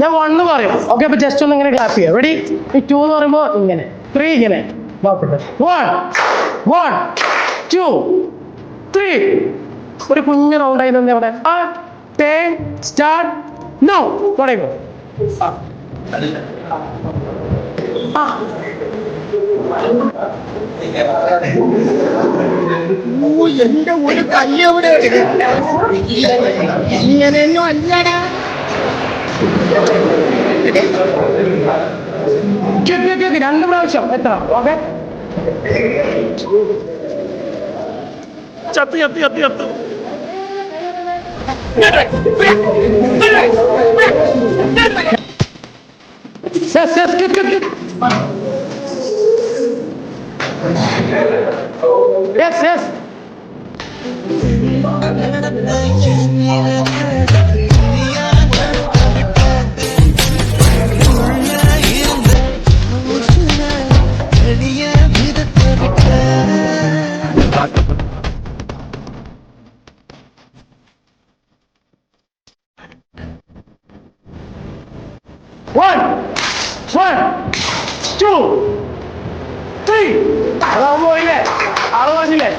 ഞാൻ 1 പറയും. ഓക്കെ, അപ്പൊ ജസ്റ്റ് ഒന്ന് ഇങ്ങനെ ക്ലാപ്പ് ചെയ്യാം. റെഡി? 2 എന്ന് പറയുമ്പോൾ ഇങ്ങനെ, 3 ഇങ്ങനെ. 1 1 2 3. ഒരു കുഞ്ഞു റൗണ്ടായി തന്നെ അവിടെ. Start now. തുടങ്ങിക്കോ. എന്റെ ഒരു കയ്യവിടെ ഇങ്ങനെയൊന്നും അല്ലടാ. രണ്ട് പ്രാവശ്യം എത്ര? ഓക്കെ, ചത്ത് ചത്ത് ചത്ത് ചത്ത്. Yes, yes. One, 2, 3. 6 പോയില്ലേ? 6 പറഞ്ഞില്ലേ?